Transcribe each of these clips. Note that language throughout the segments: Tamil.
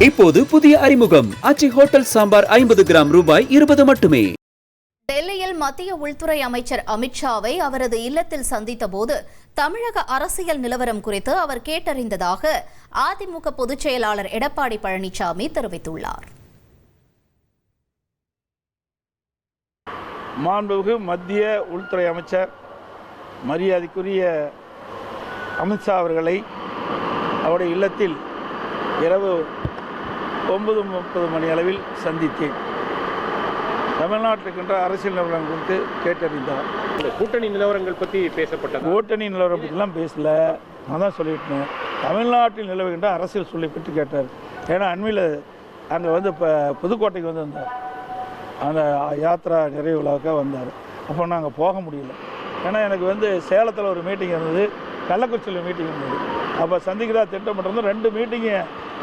இப்போது புதிய அறிமுகம் ஆச்சி ஹோட்டல் சாம்பார் 50 கிராம் ரூபாய் 20 மட்டுமே. டெல்லியில் மத்திய உள்துறை அமைச்சர் அமித்ஷாவை அவரது இல்லத்தில் சந்தித்த போது தமிழக அரசியல் நிலவரம் குறித்து அவர் கேட்டறிந்ததாக அதிமுக பொதுச் செயலாளர் எடப்பாடி பழனிசாமி தெரிவித்துள்ளார். மாண்புமிகு மத்திய உள்துறை அமைச்சர் மரியாதைக்குரிய அமித்ஷா அவர்களை அவருடைய இல்லத்தில் இரவு 9:30 மணி அளவில் சந்தித்தேன். தமிழ்நாட்டில் இருக்கின்ற அரசியல் நிலவரம் குறித்து கேட்டறிந்தார். கூட்டணி நிலவரங்கள் பற்றி பேசப்பட்டது. கூட்டணி நிலவரம் பற்றிலாம் பேசல, நான் தான் சொல்லிட்டேன். தமிழ்நாட்டில் நிலவுகின்ற அரசியல் சூழலை பற்றி கேட்டார். ஏன்னா அண்மையில் அங்கே இப்போ புதுக்கோட்டைக்கு வந்தார், அந்த யாத்திரா நிறைவு விழாவுக்காக வந்தார். அப்போ நான் அங்கே போக முடியல. ஏன்னா எனக்கு சேலத்தில் ஒரு மீட்டிங் இருந்தது, கள்ளக்குறிச்சியில் மீட்டிங் இருந்தது. அப்போ சந்திக்கிறதா திட்டமிட்டிருந்தோம். 2 மீட்டிங்கு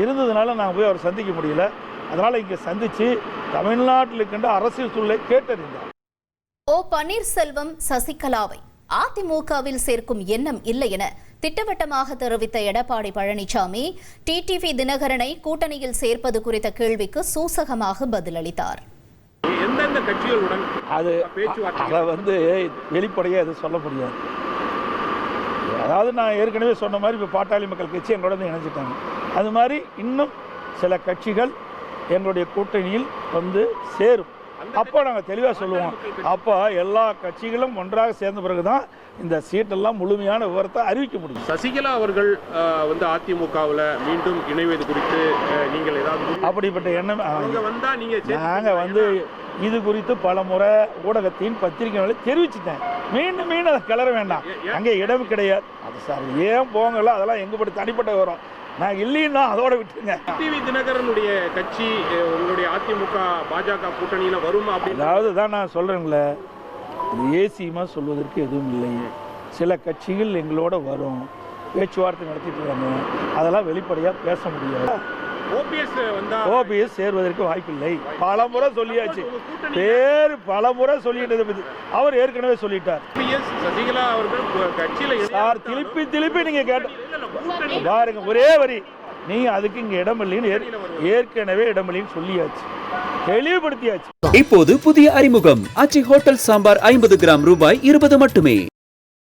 இருந்ததுனால நான் போய் அவர் சந்திக்க முடியல. அதனால் இங்கே சந்தித்து தமிழ்நாட்டில் இருக்கின்ற அரசியல் சூழலை கேட்டறிந்தார். ஓ பன்னீர்செல்வம் சசிகலாவை அதிமுகவில் சேர்க்கும் எண்ணம் இல்லை என திட்டவட்டமாக தெரிவித்த எடப்பாடி பழனிசாமி டிடிவி தினகரனை கூட்டணியில் சேர்ப்பது குறித்த கேள்விக்கு சூசகமாக பதிலளித்தார். எந்தெந்த கட்சிகளுடன் அதை வெளிப்படையாக அது சொல்ல முடியாது. அதாவது நான் ஏற்கனவே சொன்ன மாதிரி இப்போ பாட்டாளி மக்கள் கட்சி எங்களோட இணைஞ்சிட்டாங்க. அது மாதிரி இன்னும் சில கட்சிகள் எங்களுடைய கூட்டணியில் சேரும். அப்போ நாங்கள் தெளிவாக சொல்லுவோம். அப்போ எல்லா கட்சிகளும் ஒன்றாக சேர்ந்த பிறகு தான் இந்த சீட்டெல்லாம் முழுமையான விவரத்தை அறிவிக்க முடியும். சசிகலா அவர்கள் அதிமுகவில் மீண்டும் இணைவது குறித்து நீங்கள் ஏதாவது அப்படிப்பட்ட எண்ணம் நாங்கள் இது குறித்து பல முறை ஊடகத்தின் பத்திரிகைகளை தெரிவிச்சுட்டேன். மீண்டும் அதை கிளற வேண்டாம், அங்கே இடம் கிடையாது. அது சார் ஏன் போங்கல, அதெல்லாம் எங்கப்படி தனிப்பட்ட விவரம். நான் இல்லைன்னா அதோட விட்டுருங்க. டிடிவி தினகரனுடைய கட்சி உங்களுடைய அதிமுக பாஜக கூட்டணியில் வருமா? அதாவது தான் நான் சொல்கிறேங்களே, ஏசியமாக சொல்வதற்கு எதுவும் இல்லை. சில கட்சிகள் எங்களோட வரும், பேச்சுவார்த்தை நடத்திட்டு இருக்காங்க. அதெல்லாம் வெளிப்படையாக பேச முடியாது. ஓபிஎஸ் சேர்வதற்கு வாய்ப்பில்லை. பல முறை சொல்லியாச்சு, பேர் பல முறை சொல்லிட்டது அவர் ஏற்கனவே சொல்லிட்டார். சசிகலா அவர்கள் கட்சியில் சார் திருப்பி நீங்க கேட்ட பாருங்க, ஒரே வரி, நீங்க அதுக்கு இங்க இடம் இல்லைன்னு ஏற்கனவே இடம் இல்லைன்னு சொல்லியாச்சு, தெளிவுபடுத்தியாச்சு. இப்போது புதிய அறிமுகம் ஆச்சி ஹோட்டல் சாம்பார் 50 கிராம் ரூபாய் 20 மட்டுமே.